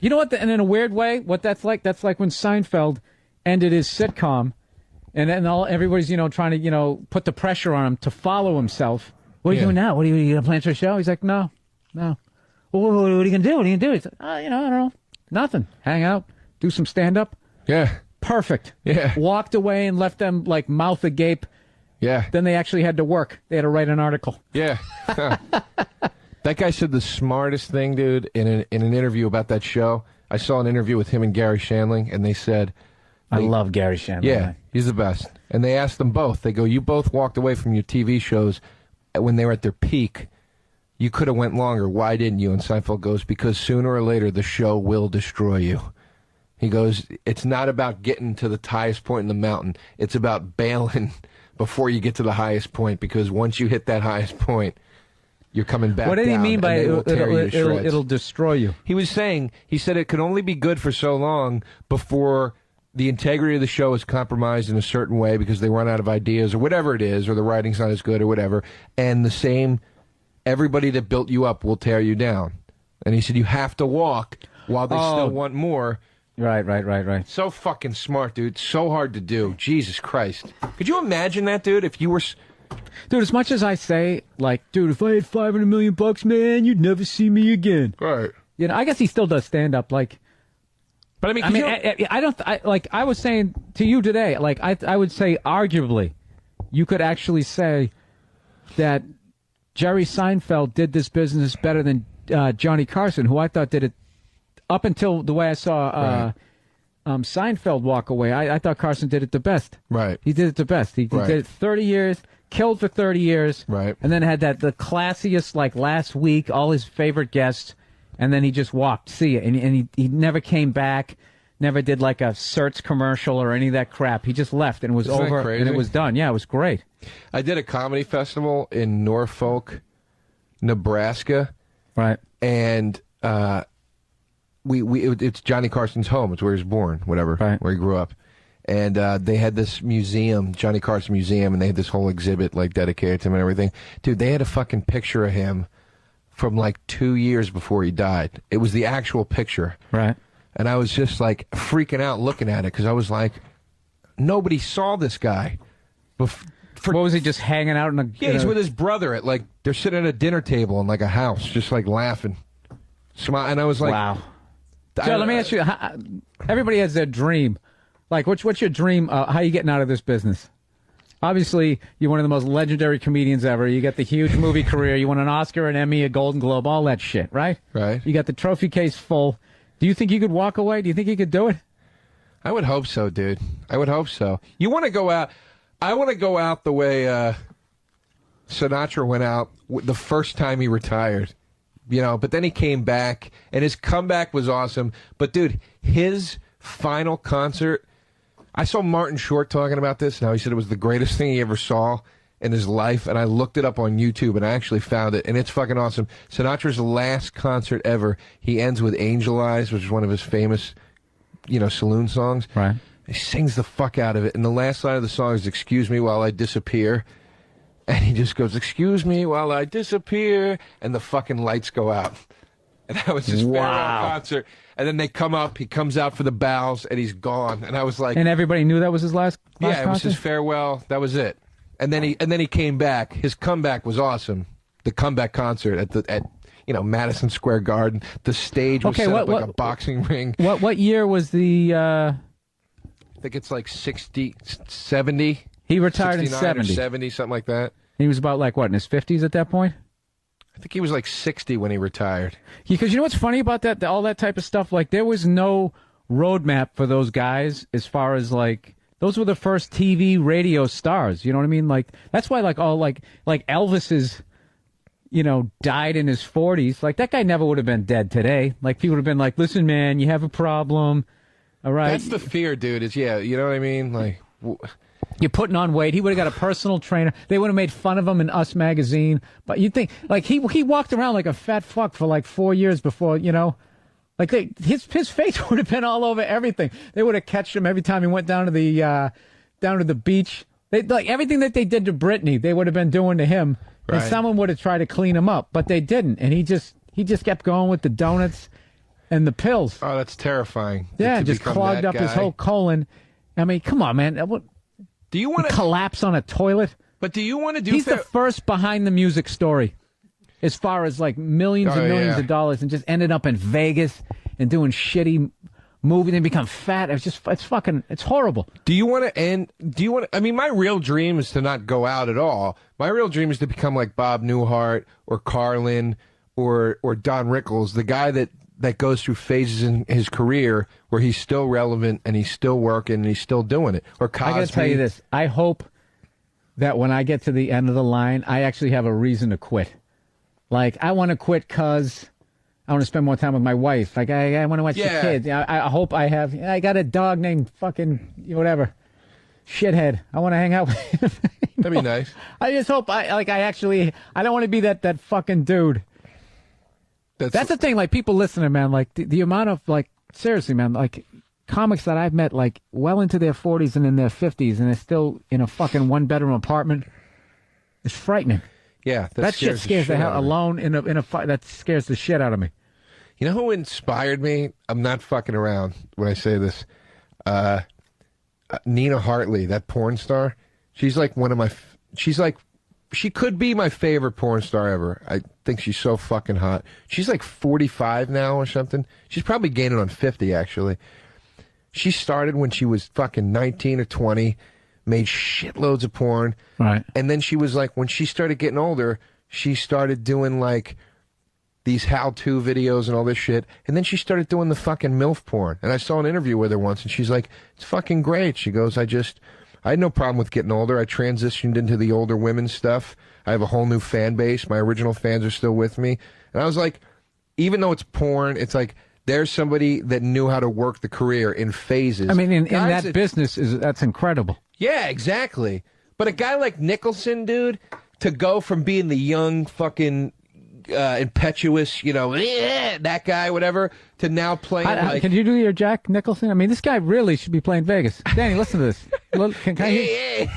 You know what? And in a weird way, what that's like when Seinfeld ended his sitcom, and then everybody's trying to put the pressure on him to follow himself. What are you doing now? What are you gonna plan for a show? He's like, no. Well, what are you gonna do? What are you gonna do? He's like, I don't know, nothing. Hang out, do some stand up. Yeah. Perfect. Yeah. Walked away and left them like mouth agape. Yeah. Then they actually had to work. They had to write an article. Yeah. That guy said the smartest thing, dude, in an interview about that show. I saw an interview with him and Gary Shandling, and they said... I love Gary Shandling. Yeah, he's the best. And they asked them both. They go, you both walked away from your TV shows when they were at their peak. You could have went longer. Why didn't you? And Seinfeld goes, because sooner or later the show will destroy you. He goes, it's not about getting to the highest point in the mountain. It's about bailing before you get to the highest point, because once you hit that highest point, you're coming back down. What did he mean by it'll destroy you? He said it could only be good for so long before the integrity of the show is compromised in a certain way because they run out of ideas or whatever it is, or the writing's not as good or whatever. And the same, everybody that built you up will tear you down. And he said you have to walk while they still want more. Right. So fucking smart, dude. So hard to do. Jesus Christ. Could you imagine that, dude, if you were... Dude, as much as I say, like, dude, if I had $500 million, man, you'd never see me again. Right. I guess he still does stand up, like... But I was saying to you today, like, I would say arguably, you could actually say that Jerry Seinfeld did this business better than Johnny Carson, who I thought did it up until the way I saw Seinfeld walk away. I thought Carson did it the best. Right. He did it the best. He did it 30 years, killed for 30 years. Right. And then had the classiest, like, last week, all his favorite guests. And then he just walked, see it. And he never came back, never did like a Certs commercial or any of that crap. He just left and it was over and it was done. Yeah, it was great. I did a comedy festival in Norfolk, Nebraska. Right. And it's Johnny Carson's home. It's where he was born, whatever, where he grew up. And they had this museum, Johnny Carson Museum, and they had this whole exhibit like dedicated to him and everything. Dude, they had a fucking picture of him from like 2 years before he died. It was the actual picture. Right. And I was just like freaking out looking at it because I was like, nobody saw this guy. What was he, just hanging out in a... Yeah, he's with his brother at like, they're sitting at a dinner table in like a house, just like laughing. And I was like... Wow. Joe, let me ask you, everybody has their dream. Like, what's your dream? How are you getting out of this business? Obviously, you're one of the most legendary comedians ever. You got the huge movie career. You won an Oscar, an Emmy, a Golden Globe, all that shit, right? Right. You got the trophy case full. Do you think you could walk away? Do you think you could do it? I would hope so, dude. I would hope so. You want to go out... I want to go out the way Sinatra went out the first time he retired. But then he came back, and his comeback was awesome. But, dude, his final concert... I saw Martin Short talking about this. Now he said it was the greatest thing he ever saw in his life, and I looked it up on YouTube, and I actually found it, and it's fucking awesome. Sinatra's last concert ever, he ends with Angel Eyes, which is one of his famous, saloon songs. Right. He sings the fuck out of it, and the last line of the song is, "Excuse me while I disappear," and he just goes, "Excuse me while I disappear," and the fucking lights go out. And that was his farewell concert. And then they come up, he comes out for the bows, and he's gone. And I was like... And everybody knew that was his last concert? It was his farewell. That was it. And then he came back. His comeback was awesome. The comeback concert at Madison Square Garden. The stage was set up like a boxing ring. What year was the... I think it's like 60, 70. He retired in 70. Or 70, something like that. He was about, like, what, in his 50s at that point? I think he was like 60 when he retired. Because you know what's funny about that? All that type of stuff, like, there was no roadmap for those guys as far as, like, those were the first TV, radio stars. You know what I mean? Like, that's why, like, like Elvis is, died in his 40s. Like, that guy never would have been dead today. Like, people would have been like, listen, man, you have a problem. All right. That's the fear, dude, is, you know what I mean? Like... You're putting on weight. He would have got a personal trainer. They would have made fun of him in Us magazine. But you'd think, like, he walked around like a fat fuck for like 4 years before, like his face would have been all over everything. They would have catched him every time he went down to the beach. Like everything that they did to Britney, they would have been doing to him. Right. And someone would have tried to clean him up, but they didn't. And he just kept going with the donuts. and the pills. Oh, that's terrifying. Yeah, to just become clogged that up his guy. whole colon. I mean, come on, man. What, Do you want to collapse on a toilet? But do you want to do? He's the first behind the music story, as far as like millions and millions of dollars, and just ended up in Vegas and doing shitty movie. Then become fat. It's horrible. Do you want to end? Do you want? I mean, my real dream is to not go out at all. My real dream is to become like Bob Newhart or Carlin or Don Rickles, the guy that goes through phases in his career where he's still relevant and he's still working and he's still doing it. Or Cosby. I got to tell you this. I hope that when I get to the end of the line, I actually have a reason to quit. Like, I want to quit because I want to spend more time with my wife. Like, I want to watch the kids. I hope I have. I got a dog named fucking whatever, shithead. I want to hang out with him. That'd be nice. I just hope I don't want to be that fucking dude. That's the thing. Like, people listening, man. Like the amount of seriously, man. Like, comics that I've met like well into their 40s and in their 50s, and they're still in a fucking 1-bedroom apartment. It's frightening. Yeah, that shit scares the hell. Alone in a that scares the shit out of me. You know who inspired me? I'm not fucking around when I say this. Nina Hartley, that porn star. She's like one of my. She could be my favorite porn star ever. I think she's so fucking hot. She's like 45 now or something. She's probably gaining on 50 actually. She started when she was fucking 19 or 20, made shitloads of porn. Right. And then she was like, when she started getting older, she started doing like these how-to videos and all this shit. And then she started doing the fucking MILF porn. And I saw an interview with her once, and she's like, it's fucking great. She goes, I had no problem with getting older. I transitioned into the older women stuff. I have a whole new fan base. My original fans are still with me. And I was like, even though it's porn, it's like, there's somebody that knew how to work the career in phases. I mean, in that business, that's incredible. Yeah, exactly. But a guy like Nicholson, dude, to go from being the young fucking impetuous, that guy, whatever, to now playing can you do your Jack Nicholson? I mean, this guy really should be playing Vegas. Danny, listen to this. Can I hear?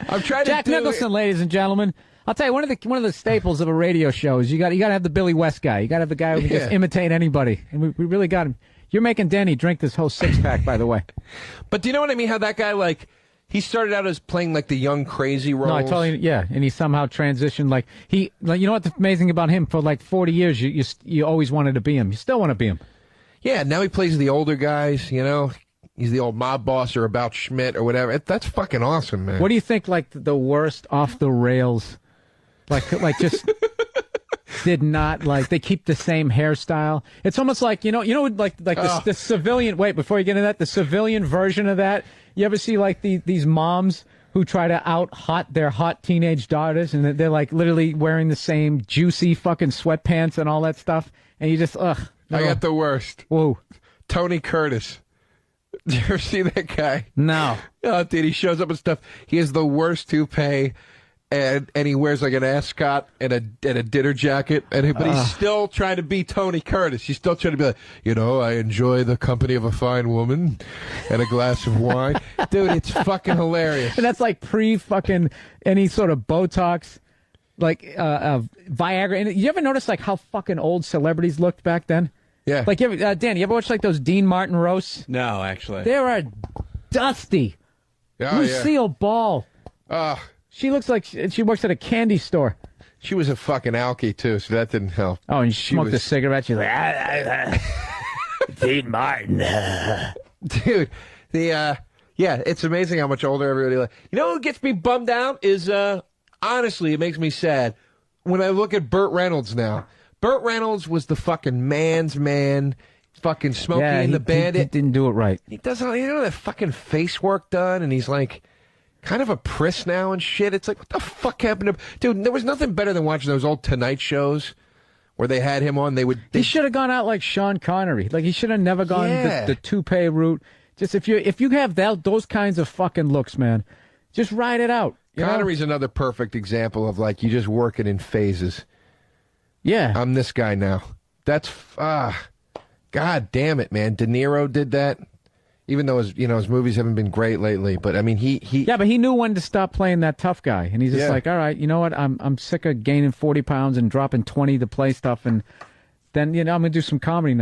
I'm trying Jack to Nicholson, ladies and gentlemen. I'll tell you, one of the staples of a radio show is you got to have the Billy West guy. You got to have the guy who can just imitate anybody. And we really got him. You're making Danny drink this whole 6-pack, by the way. But do you know what I mean? How that guy, he started out as playing the young crazy roles. No, I totally, yeah. And he somehow transitioned. You know what's amazing about him? For 40 years, you always wanted to be him. You still want to be him. Yeah, now he plays the older guys, He's the old mob boss or about Schmidt or whatever. That's fucking awesome, man. What do you think, the worst off the rails? Just did not they keep the same hairstyle. It's almost like the civilian. Wait, before you get into that, the civilian version of that. You ever see these moms who try to out hot their hot teenage daughters, and they're literally wearing the same juicy fucking sweatpants and all that stuff, and you just No. I got the worst. Whoa, Tony Curtis. Did you ever see that guy? No. Oh, dude, he shows up and stuff. He has the worst toupee. And he wears an ascot and a dinner jacket, but he's still trying to be Tony Curtis. He's still trying to be I enjoy the company of a fine woman and a glass of wine. Dude, it's fucking hilarious. And that's pre-fucking any sort of Botox, Viagra. And you ever notice how fucking old celebrities looked back then? Yeah. Dan, you ever watch those Dean Martin roasts? No, actually. They are dusty. Oh, Lucille Ball. She looks like she works at a candy store. She was a fucking alkie, too, so that didn't help. Oh, and she smoked a cigarette. She's like, Dean Martin. Dude, it's amazing how much older everybody You know what gets me bummed out is, honestly, it makes me sad. When I look at Burt Reynolds now. Burt Reynolds was the fucking man's man, fucking Smokey and the Bandit. He didn't do it right. He does that fucking face work done, and he's kind of a priss now and shit. It's what the fuck happened to... Dude, there was nothing better than watching those old Tonight shows where they had him on. He should have gone out like Sean Connery. He should have never gone the toupee route. Just if you have those kinds of fucking looks, man, just ride it out. Connery's another perfect example of you just work it in phases. Yeah. I'm this guy now. That's... God damn it, man. De Niro did that. Even though his movies haven't been great lately, but I mean but he knew when to stop playing that tough guy, and he's just all right, you know what? I'm sick of gaining 40 pounds and dropping 20 to play stuff, and then I'm gonna do some comedy now.